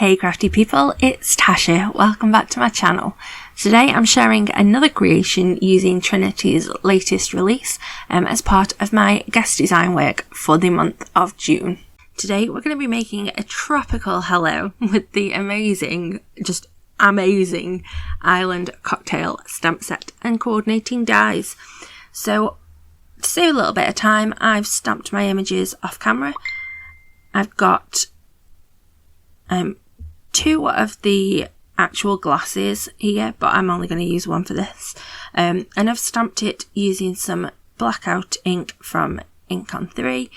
Hey crafty people, it's Tasha. Welcome back to my channel. Today I'm sharing another creation using Trinity's latest release as part of my guest design work for the month of June. Today we're going to be making a tropical hello with the amazing island cocktail stamp set and coordinating dies. So to save a little bit of time, I've stamped my images off camera. I've got two of the actual glasses here, but I'm only going to use one for this. And I've stamped it using some Blackout ink from InkOn3.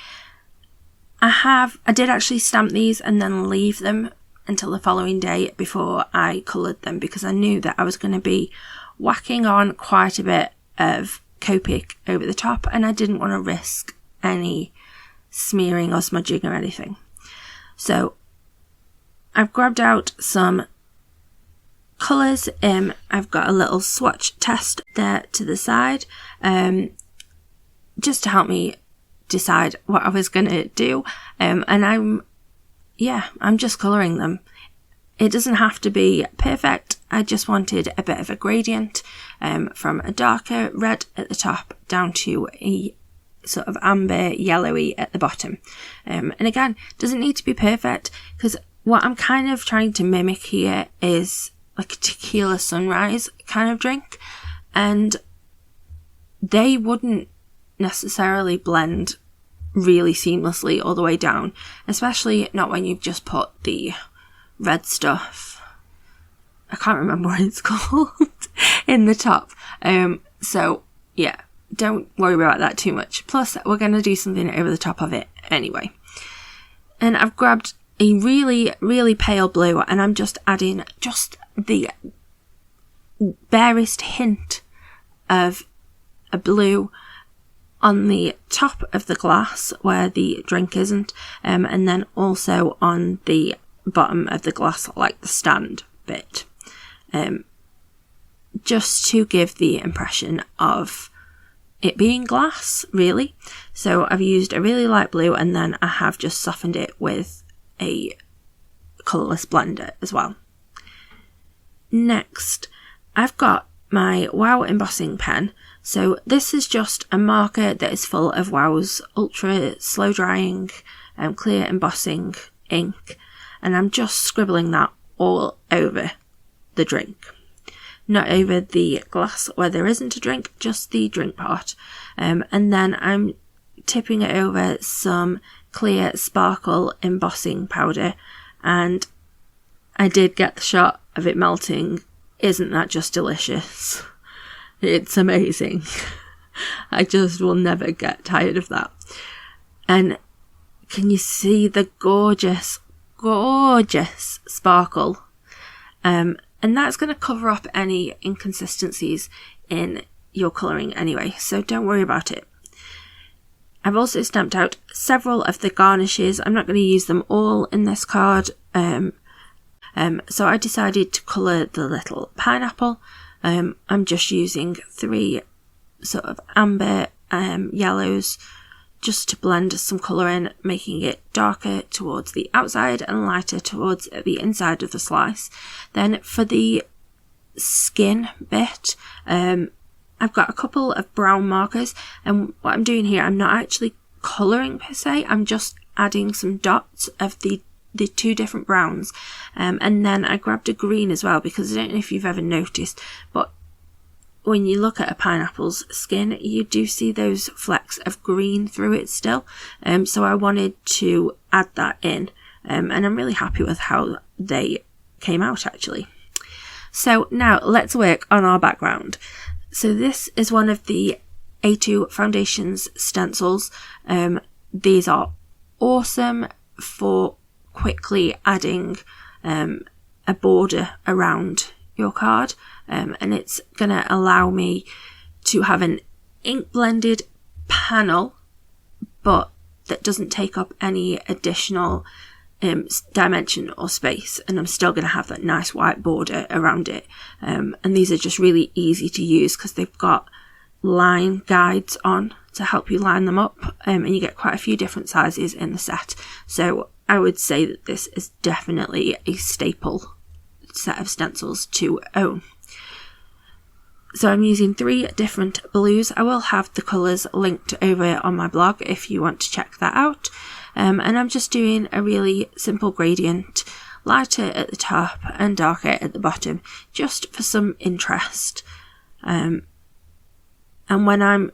I did actually stamp these and then leave them until the following day before I coloured them, because I knew that I was going to be whacking on quite a bit of Copic over the top and I didn't want to risk any smearing or smudging or anything. So I've grabbed out some colours. I've got a little swatch test there to the side, just to help me decide what I was going to do. And I'm just colouring them. It doesn't have to be perfect. I just wanted a bit of a gradient from a darker red at the top down to a sort of amber yellowy at the bottom. And again, doesn't need to be perfect, because what I'm kind of trying to mimic here is like a tequila sunrise kind of drink, and they wouldn't necessarily blend really seamlessly all the way down, especially not when you've just put the red stuff, I can't remember what it's called, in the top. So yeah, don't worry about that too much. Plus we're going to do something over the top of it anyway. And I've grabbed a really pale blue, and I'm just adding just the barest hint of a blue on the top of the glass where the drink isn't, and then also on the bottom of the glass, like the stand bit, just to give the impression of it being glass, really. So I've used a really light blue, and then I have just softened it with a colourless blender as well. Next, I've got my Wow Embossing Pen. So this is just a marker that is full of Wow's ultra slow drying clear embossing ink, and I'm just scribbling that all over the drink. Not over the glass where there isn't a drink, just the drink part. And then I'm tipping it over some clear sparkle embossing powder, and I did get the shot of it melting. Isn't that just delicious? It's amazing. I just will never get tired of that. And can you see the gorgeous sparkle? And that's going to cover up any inconsistencies in your colouring anyway, so don't worry about it. I've also stamped out several of the garnishes. I'm not going to use them all in this card. So I decided to colour the little pineapple. I'm just using 3 sort of amber yellows just to blend some colour in, making it darker towards the outside and lighter towards the inside of the slice. Then for the skin bit, I've got a couple of brown markers, and what I'm doing here, I'm not actually colouring per se, I'm just adding some dots of the 2 different browns, and then I grabbed a green as well, because I don't know if you've ever noticed, but when you look at a pineapple's skin, you do see those flecks of green through it still, so I wanted to add that in, and I'm really happy with how they came out actually. So now let's work on our background. So this is one of the A2 Foundations stencils. These are awesome for quickly adding a border around your card, and it's going to allow me to have an ink blended panel, but that doesn't take up any additional dimension or space, and I'm still going to have that nice white border around it. And these are just really easy to use because they've got line guides on to help you line them up, and you get quite a few different sizes in the set. So I would say that this is definitely a staple set of stencils to own. So I'm using 3 different blues. I will have the colours linked over on my blog if you want to check that out. And I'm just doing a really simple gradient, lighter at the top and darker at the bottom, just for some interest. And when I'm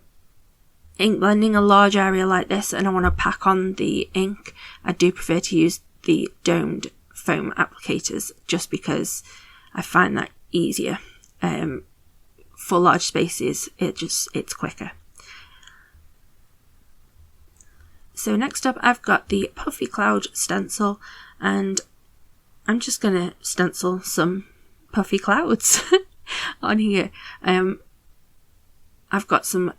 ink blending a large area like this and I want to pack on the ink, I do prefer to use the domed foam applicators, just because I find that easier. For large spaces, it's quicker. So next up, I've got the Puffy Cloud stencil, and I'm just going to stencil some puffy clouds on here. I've got some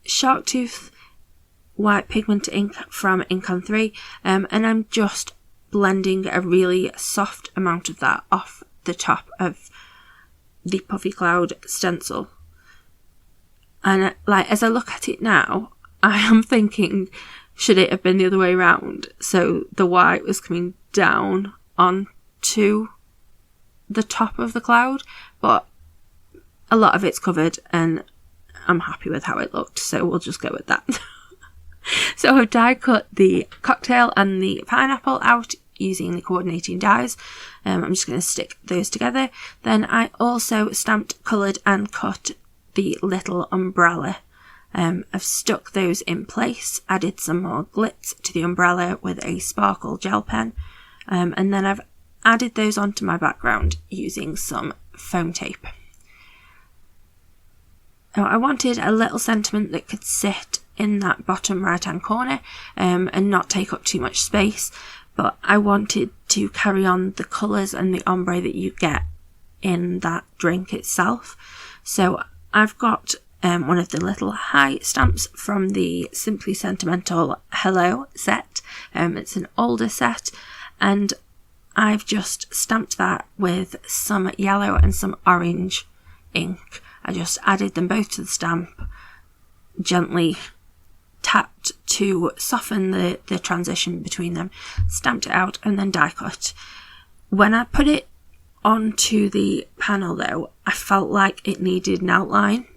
Sharktooth white pigment ink from InkOn3, and I'm just blending a really soft amount of that off the top of the Puffy Cloud stencil. And like, as I look at it now, I am thinking, should it have been the other way around? So the white was coming down onto the top of the cloud, but a lot of it's covered and I'm happy with how it looked, so we'll just go with that. So I've die cut the cocktail and the pineapple out using the coordinating dies. I'm just going to stick those together. Then I also stamped, coloured and cut the little umbrella. I've stuck those in place, added some more glitz to the umbrella with a sparkle gel pen, and then I've added those onto my background using some foam tape. Now, I wanted a little sentiment that could sit in that bottom right hand corner and not take up too much space, but I wanted to carry on the colours and the ombre that you get in that drink itself. So I've got one of the little high stamps from the Simply Sentimental Hello set. It's an older set, and I've just stamped that with some yellow and some orange ink. I just added them both to the stamp, gently tapped to soften the transition between them, stamped it out and then die cut. When I put it onto the panel though, I felt like it needed an outline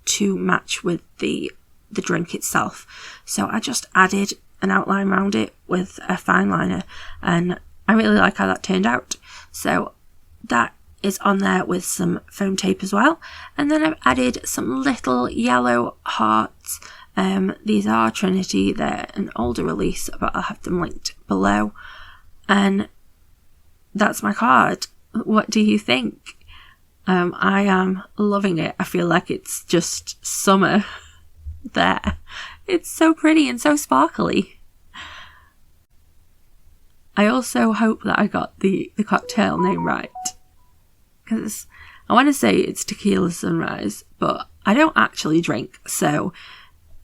to match with the drink itself. So I just added an outline around it with a fine liner, and I really like how that turned out. So that is on there with some foam tape as well. And then I've added some little yellow hearts. These are Trinity, they're an older release, but I'll have them linked below. And that's my card. What do you think? I am loving it. I feel like it's just summer there. It's so pretty and so sparkly. I also hope that I got the cocktail name right, because I want to say it's Tequila Sunrise, but I don't actually drink, so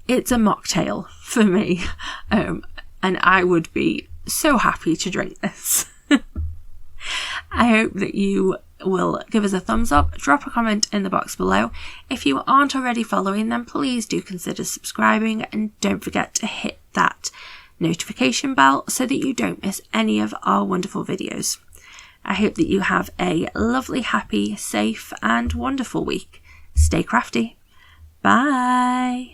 it's a mocktail for me, and I would be so happy to drink this. I hope that you will give us a thumbs up, drop a comment in the box below. If you aren't already following, then please do consider subscribing, and don't forget to hit that notification bell so that you don't miss any of our wonderful videos. I hope that you have a lovely, happy, safe and wonderful week. Stay crafty. Bye.